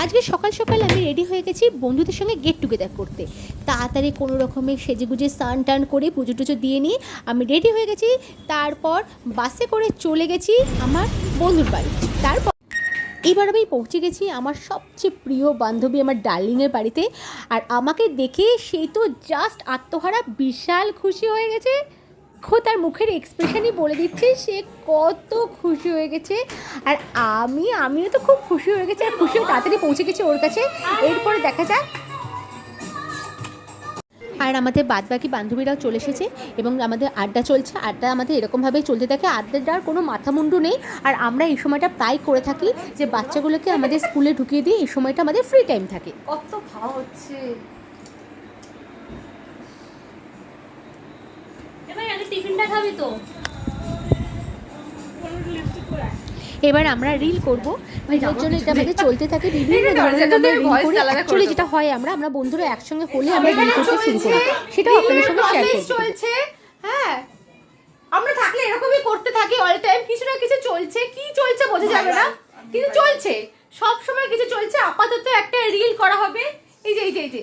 আজকে সকাল সকাল আমি রেডি হয়ে গেছি বন্ধুদের সঙ্গে গেট টুগেদার করতে। তাড়াতাড়ি কোনো রকমের সেজেগুজে স্নান টান করে পুজো টুজো দিয়ে নিয়ে আমি রেডি হয়ে গেছি। তারপর বাসে করে চলে গেছি আমার বন্ধুর বাড়ি। তারপর এবার আমি পৌঁছে গেছি আমার সবচেয়ে প্রিয় বান্ধবী, আমার ডার্লিংয়ের বাড়িতে। আর আমাকে দেখে সে তো জাস্ট আত্মহারা, বিশাল খুশি হয়ে গেছে। তার মুখের এক্সপ্রেশনই বলে দিচ্ছে সে কত খুশি হয়ে গেছে। আর আমিও তো খুব খুশি হয়ে গেছি, আর খুশি হয়ে তাড়াতাড়ি পৌঁছে গেছি ওর কাছে। এরপরে দেখা যাক। আর আমাদের বাদবাকি বান্ধবীরাও চলে এসেছে এবং আমাদের আড্ডা চলছে। আড্ডা আমাদের এরকমভাবেই চলতে থাকে, আড্ডার কোনো মাথামুন্ডু নেই। আর আমরা এই সময়টা প্রায় করে থাকি যে বাচ্চাগুলোকে আমাদের স্কুলে ঢুকিয়ে দিই, এই সময়টা আমাদের ফ্রি টাইম থাকে। কত খাওয়া হচ্ছে। এবার আগে টিফিনটা খাবি তো। এবার আমরা রিল করবো, এর জন্য এটা আমাদের চলতে থাকে বিভিন্ন ধরনের আমরা রিল করি। অ্যাকচুয়ালি যেটা হয় আমরা বন্ধুরা একসঙ্গে হলে আমরা রিল করতে শুরু করি, সেটাও আপনাদের সঙ্গে শেয়ার করব। চলছে, হ্যাঁ আমরা থাকলে এরকমই করতে থাকি, অল টাইম কিছু না কিছু চলছে। কি চলছে বোঝা যাবে না, কিন্তু চলছে, সব সময় কিছু চলছে। আপাতত একটা রিল করা হবে, এই যে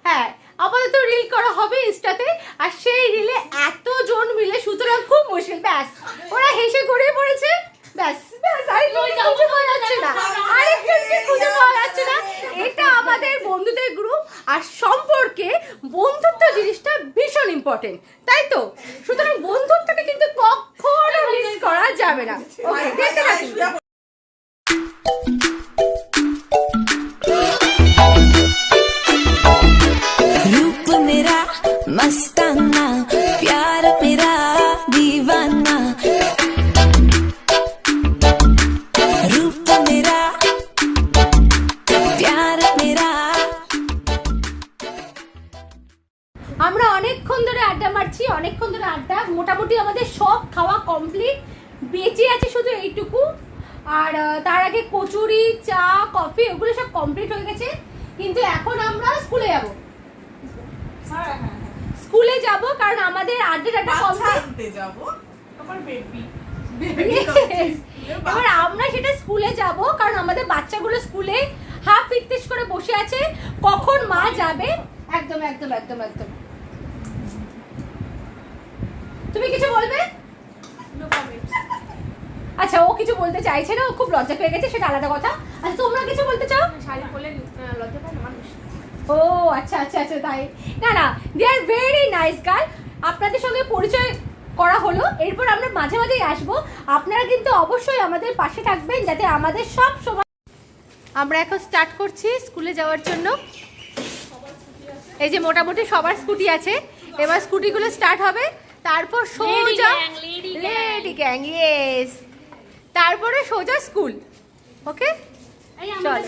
হ্যাঁ আপাতত রিল করা হবে ইনস্টাতে। আর সেই রিলে এতজন মিলে, সুতরাং খুব মুশকিল। ব্যাস ওরা হেসে গড়িয়ে পড়েছে, ব্যাস ব্যাস। আরেকজনকে খুঁজে পাওয়া যাচ্ছে না, আরেকজনকে খুঁজে পাওয়া যাচ্ছে না। এটা আমাদের বন্ধুদের গ্রুপ, আর সম্পর্কে বন্ধুত্ব জিনিসটা ভীষণ ইম্পর্টেন্ট, তাই তো? সুতরাং বন্ধুত্বকে কিন্তু কখনো মিস করা যাবে না। ওকে, দেখতে থাকুন। रूप मेरा मस्ताना, प्यार मेरा दीवाना, रूप मेरा प्यार मेरा। আমরা অনেকক্ষণ ধরে আড্ডা মারছি, অনেকক্ষণ ধরে আড্ডা, মোটামুটি আমাদের সব খাওয়া কমপ্লিট, বেঁচে আছে শুধু এইটুকু। আর তার আগে কচুরি, চা, কফি ওগুলো সব কমপ্লিট হয়ে গেছে। কিন্তু এখন আমরা স্কুলে যাব, স্কুলে যাব, কারণ আমাদের আড্ডাটা কমপ্লিট যাব। এবার আমরা সেটা স্কুলে যাব, কারণ আমাদের বাচ্চাগুলো স্কুলে হাফ ফিটনেস করে বসে আছে, কখন মা যাবে। একদম একদম একদম একদম। তুমি কিছু বলবে? আচ্ছা, ও কিছু বলতে চাইছে না, ও খুব লজ্জা পেয়ে গেছে, সেটা আলাদা কথা। আচ্ছা, তোমরা কিছু বলতে চাও? শাড়ি পরলে লজ্জা পায় না মানুষ। ও আচ্ছা আচ্ছা আচ্ছা, তাই না? না, দে আর ভেরি নাইস গার্ল। আপনাদের সঙ্গে পরিচয় করা হলো, এরপর আমরা মাঝে মাঝেই আসবো। আপনারা কিন্তু অবশ্যই আমাদের পাশে থাকবেন, যাতে আমাদের সব সময়। আমরা এখন স্টার্ট করছি স্কুলে যাওয়ার জন্য। এই যে মোটামুটি সবার স্কুটি আছে, এবার স্কুটিগুলো স্টার্ট হবে। তারপর সোজা লেডি গ্যাং, ইয়েস, তারপরে সোজা স্কুল। ওকে, চল।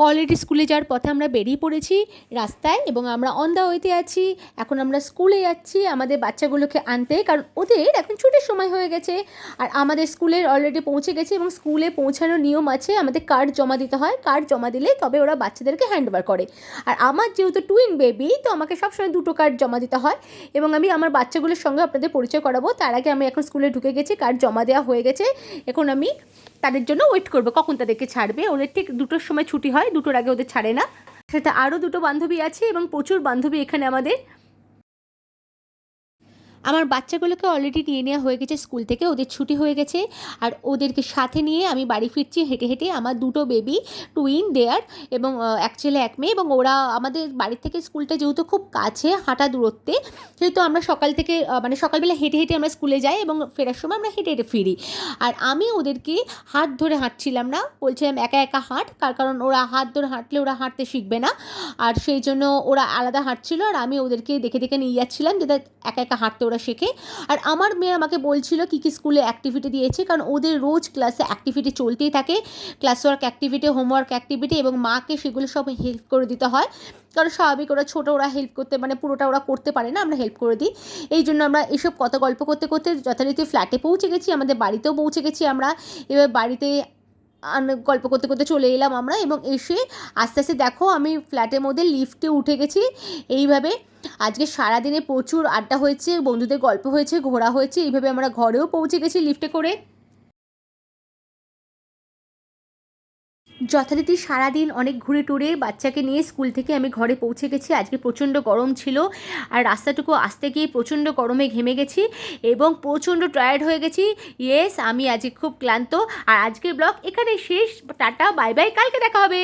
অলরেডি স্কুলে যাওয়ার পথে আমরা বেরিয়ে পড়েছি রাস্তায়, এবং আমরা অন দ্য ওয়েতে আছি। এখন আমরা স্কুলে যাচ্ছি আমাদের বাচ্চাগুলোকে আনতে, কারণ ওদের এখন ছুটির সময় হয়ে গেছে। আর আমাদের স্কুলের অলরেডি পৌঁছে গেছে, এবং স্কুলে পৌঁছানোর নিয়ম আছে, আমাদের কার্ড জমা দিতে হয়। কার্ড জমা দিলে তবে ওরা বাচ্চাদেরকে হ্যান্ড ওভার করে। আর আমার যেহেতু টুইন বেবি, তো আমাকে সবসময় দুটো কার্ড জমা দিতে হয়, এবং আমি আমার বাচ্চাগুলোর সঙ্গে আপনাদের পরিচয় করাবো। তার আগে আমি এখন স্কুলে ঢুকে গেছি, কার্ড জমা দেওয়া হয়ে গেছে। এখন আমি তাদের জন্য ওয়েট করবো কখন তাদেরকে ছাড়বে। ওদের ঠিক 2টোর সময় ছুটি হয়, 2টোর আগে ওদের ছাড়ে না। সেটা আরও 2টো বান্ধবী আছে, এবং প্রচুর বান্ধবী এখানে আমাদের। আমার বাচ্চাগুলোকে অলরেডি নিয়ে নেওয়া হয়ে গেছে স্কুল থেকে, ওদের ছুটি হয়ে গেছে। আর ওদেরকে সাথে নিয়ে আমি বাড়ি ফিরছি হেঁটে হেঁটে। আমার 2টো বেবি টুইন দেয়ার, এবং এক ছেলে এক মেয়ে, এবং ওরা আমাদের বাড়ি থেকে স্কুলটা যেহেতু খুব কাছে, হাঁটা দূরত্বে, সেহেতু আমরা সকাল থেকে সকালবেলা হেঁটে হেঁটে আমরা স্কুলে যাই, এবং ফেরার সময় আমরা হেঁটে হেঁটে ফিরি। আর আমি ওদেরকে হাত ধরে হাঁটছিলাম না, বলছিলাম একা একা হাঁট, কারণ ওরা হাত ধরে হাঁটলে ওরা হাঁটতে শিখবে না। আর সেই জন্য ওরা আলাদা হাঁটছিল, আর আমি ওদেরকে দেখে দেখে নিয়ে যাচ্ছিলাম, যাতে একা একা হাঁটতে ওরা শেখে। আর আমার মেয়ে আমাকে বলছিল কী কী স্কুলে অ্যাক্টিভিটি দিয়েছে, কারণ ওদের রোজ ক্লাসে অ্যাক্টিভিটি চলতেই থাকে, class work activity, homework activity, এবং মাকে সেগুলো সব হেল্প করে দিতে হয়। কারণ স্বাভাবিক ওরা ছোটো, ওরা হেল্প করতে পুরোটা ওরা করতে পারে না, আমরা হেল্প করে দিই। এই জন্য আমরা এসব কথা গল্প করতে করতে যথারীতি ফ্ল্যাটে পৌঁছে গেছি, আমাদের বাড়িতেও পৌঁছে গেছি আমরা। এবার বাড়িতে গল্প করতে করতে চলে এলাম আমরা, এবং এসে আস্তে আস্তে দেখো আমি ফ্ল্যাটের মধ্যে লিফটে উঠে গেছি। এইভাবে আজকে সারাদিনে প্রচুর আড্ডা হয়েছে, বন্ধুদের গল্প হয়েছে, ঘোরা হয়েছে, এইভাবে আমরা ঘরেও পৌঁছে গেছি লিফটে করে। যথারীতি সারাদিন অনেক ঘুরে টুরে বাচ্চাকে নিয়ে স্কুল থেকে আমি ঘরে পৌঁছে গেছি। আজকে প্রচণ্ড গরম ছিল আর রাস্তাটুকু আসতে গিয়ে প্রচণ্ড গরমে ঘেমে গেছি এবং প্রচণ্ড টায়ার্ড হয়ে গেছি। ইয়েস, আমি আজকে খুব ক্লান্ত। আর আজকের ব্লগ এখানে শেষ। টাটা, বাই বাই, কালকে দেখা হবে।